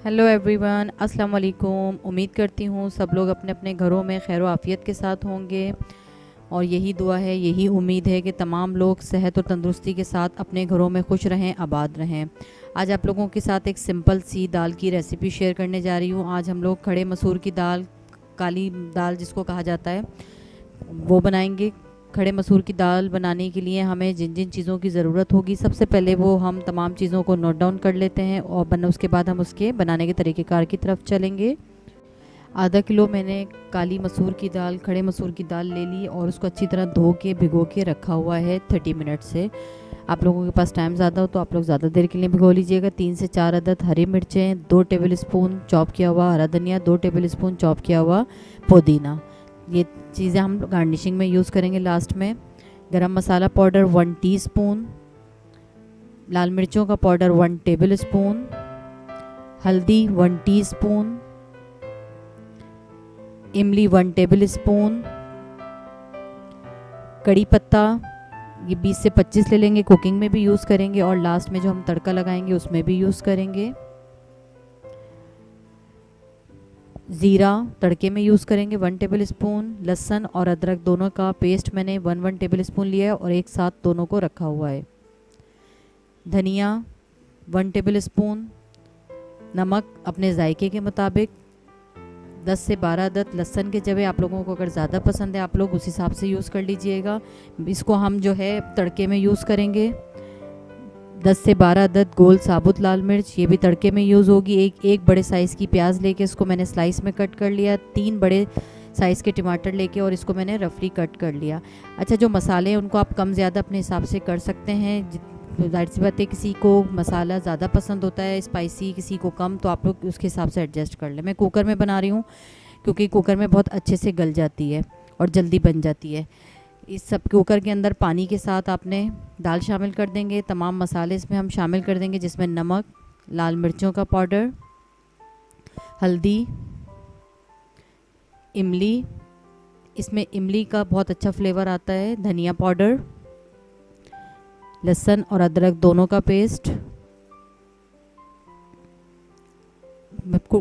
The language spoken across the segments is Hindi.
हेलो एवरीवन, अस्सलाम वालेकुम। उम्मीद करती हूँ सब लोग अपने अपने घरों में खैर आफियत के साथ होंगे और यही दुआ है, यही उम्मीद है कि तमाम लोग सेहत और तंदुरुस्ती के साथ अपने घरों में खुश रहें, आबाद रहें। आज आप लोगों के साथ एक सिंपल सी दाल की रेसिपी शेयर करने जा रही हूँ। आज हम लोग खड़े मसूर की दाल, काली दाल जिसको कहा जाता है, वो बनाएंगे। खड़े मसूर की दाल बनाने के लिए हमें जिन जिन चीज़ों की ज़रूरत होगी, सबसे पहले वो हम तमाम चीज़ों को नोट डाउन कर लेते हैं और उसके बाद हम उसके बनाने के तरीक़ेकार की तरफ चलेंगे। आधा किलो मैंने काली मसूर की दाल, खड़े मसूर की दाल ले ली और उसको अच्छी तरह धो के भिगो के रखा हुआ है 30 मिनट से। आप लोगों के पास टाइम ज़्यादा हो तो आप लोग ज़्यादा देर के लिए भिगो लीजिएगा। 3 से 4 अदद हरी मिर्चें, 2 टेबल स्पून चॉप किया हुआ हरा धनिया, 2 टेबल स्पून चॉप किया हुआ पुदीना। ये चीज़ें हम गार्निशिंग में यूज़ करेंगे लास्ट में। गरम मसाला पाउडर 1 टीस्पून, लाल मिर्चों का पाउडर 1 टेबल स्पून, हल्दी 1 टीस्पून, इमली 1 टेबल स्पून, कड़ी पत्ता ये 20 से 25 ले लेंगे, कुकिंग में भी यूज़ करेंगे और लास्ट में जो हम तड़का लगाएंगे उसमें भी यूज़ करेंगे। ज़ीरा तड़के में यूज़ करेंगे 1 टेबल स्पून। लहसुन और अदरक दोनों का पेस्ट मैंने 1 टेबल स्पून लिया है और एक साथ दोनों को रखा हुआ है। धनिया 1 टेबल स्पून, नमक अपने जायके के मुताबिक, 10 से 12 अदद लहसुन के जवे। आप लोगों को अगर ज़्यादा पसंद है आप लोग उस हिसाब से यूज़ कर लीजिएगा। इसको हम जो है तड़के में यूज़ करेंगे। 10 से 12 अदद गोल साबुत लाल मिर्च, ये भी तड़के में यूज़ होगी। एक बड़े साइज़ की प्याज लेके इसको मैंने स्लाइस में कट कर लिया। 3 बड़े साइज़ के टमाटर लेके और इसको मैंने रफली कट कर लिया। अच्छा, जो मसाले हैं उनको आप कम ज़्यादा अपने हिसाब से कर सकते हैं। जाहिर सी बात है, किसी को मसाला ज़्यादा पसंद होता है स्पाइसी, किसी को कम, तो आप लोग उसके हिसाब से एडजस्ट कर लें। मैं कुकर में बना रही हूँ क्योंकि कुकर में बहुत अच्छे से गल जाती है और जल्दी बन जाती है। इस सब कुकर के अंदर पानी के साथ आपने दाल शामिल कर देंगे। तमाम मसाले इसमें हम शामिल कर देंगे, जिसमें नमक, लाल मिर्चों का पाउडर, हल्दी, इमली, इसमें इमली का बहुत अच्छा फ्लेवर आता है, धनिया पाउडर, लहसुन और अदरक दोनों का पेस्ट,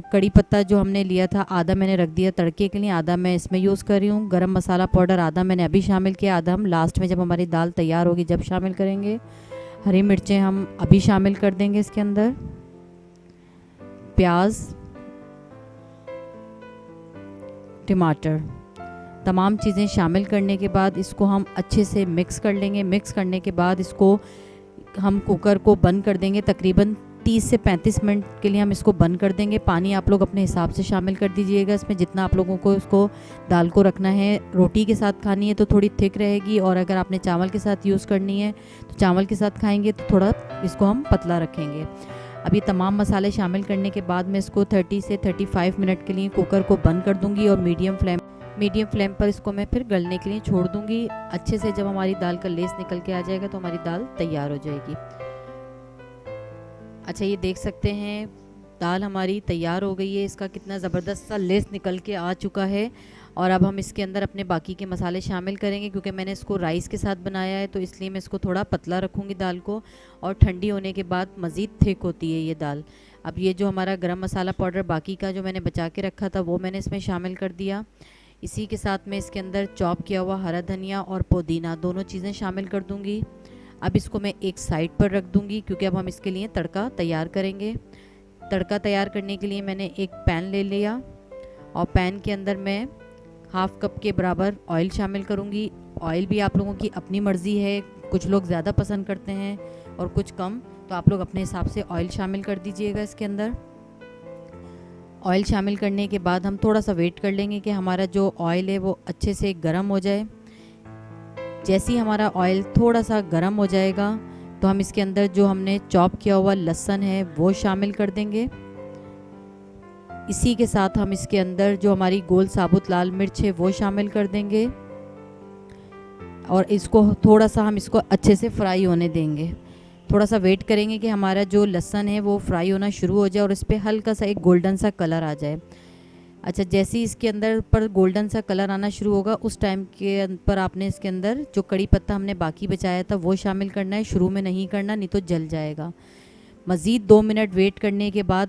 कड़ी पत्ता जो हमने लिया था आधा मैंने रख दिया तड़के के लिए, आधा मैं इसमें यूज़ कर रही हूँ। गरम मसाला पाउडर आधा मैंने अभी शामिल किया, आधा हम लास्ट में जब हमारी दाल तैयार होगी जब शामिल करेंगे। हरी मिर्चें हम अभी शामिल कर देंगे इसके अंदर। प्याज, टमाटर, तमाम चीज़ें शामिल करने के बाद इसको हम अच्छे से मिक्स कर लेंगे। मिक्स करने के बाद इसको हम कुकर को बंद कर देंगे। तकरीबन 30 से 35 मिनट के लिए हम इसको बंद कर देंगे। पानी आप लोग अपने हिसाब से शामिल कर दीजिएगा इसमें, जितना आप लोगों को इसको दाल को रखना है। रोटी के साथ खानी है तो थोड़ी थिक रहेगी, और अगर आपने चावल के साथ यूज़ करनी है तो चावल के साथ खाएंगे तो थोड़ा इसको हम पतला रखेंगे। अब ये तमाम मसाले शामिल करने के बाद मैं इसको 30 से 35 मिनट के लिए कुकर को बंद कर दूँगी और मीडियम फ्लेम पर इसको मैं फिर गलने के लिए छोड़ दूँगी। अच्छे से जब हमारी दाल का लेस निकल के आ जाएगा तो हमारी दाल तैयार हो जाएगी। अच्छा, ये देख सकते हैं दाल हमारी तैयार हो गई है। इसका कितना ज़बरदस्त सा लेस निकल के आ चुका है। और अब हम इसके अंदर अपने बाकी के मसाले शामिल करेंगे। क्योंकि मैंने इसको राइस के साथ बनाया है तो इसलिए मैं इसको थोड़ा पतला रखूँगी दाल को, और ठंडी होने के बाद मज़ीद थिक होती है ये दाल। अब ये जो हमारा गरम मसाला पाउडर बाकी का जो मैंने बचा के रखा था वो मैंने इसमें शामिल कर दिया। इसी के साथ मैं इसके अंदर चॉप किया हुआ हरा धनिया और पुदीना दोनों चीज़ें शामिल कर दूँगी। अब इसको मैं एक साइड पर रख दूँगी क्योंकि अब हम इसके लिए तड़का तैयार करेंगे। तड़का तैयार करने के लिए मैंने एक पैन ले लिया और पैन के अंदर मैं हाफ़ कप के बराबर ऑयल शामिल करूँगी। ऑयल भी आप लोगों की अपनी मर्ज़ी है, कुछ लोग ज़्यादा पसंद करते हैं और कुछ कम, तो आप लोग अपने हिसाब से ऑयल शामिल कर दीजिएगा इसके अंदर। ऑयल शामिल करने के बाद हम थोड़ा सा वेट कर लेंगे कि हमारा जो ऑयल है वो अच्छे से गर्म हो जाए। जैसे ही हमारा ऑयल थोड़ा सा गर्म हो जाएगा तो हम इसके अंदर जो हमने चॉप किया हुआ लहसुन है वो शामिल कर देंगे। इसी के साथ हम इसके अंदर जो हमारी गोल साबुत लाल मिर्च है वो शामिल कर देंगे और इसको थोड़ा सा हम इसको अच्छे से फ्राई होने देंगे। थोड़ा सा वेट करेंगे कि हमारा जो लहसुन है वो फ्राई होना शुरू हो जाए और इस पर हल्का सा एक गोल्डन सा कलर आ जाए। अच्छा, जैसे ही इसके अंदर पर गोल्डन सा कलर आना शुरू होगा उस टाइम के पर आपने इसके अंदर जो कड़ी पत्ता हमने बाकी बचाया था वो शामिल करना है। शुरू में नहीं करना, नहीं तो जल जाएगा। मज़ीद 2 मिनट वेट करने के बाद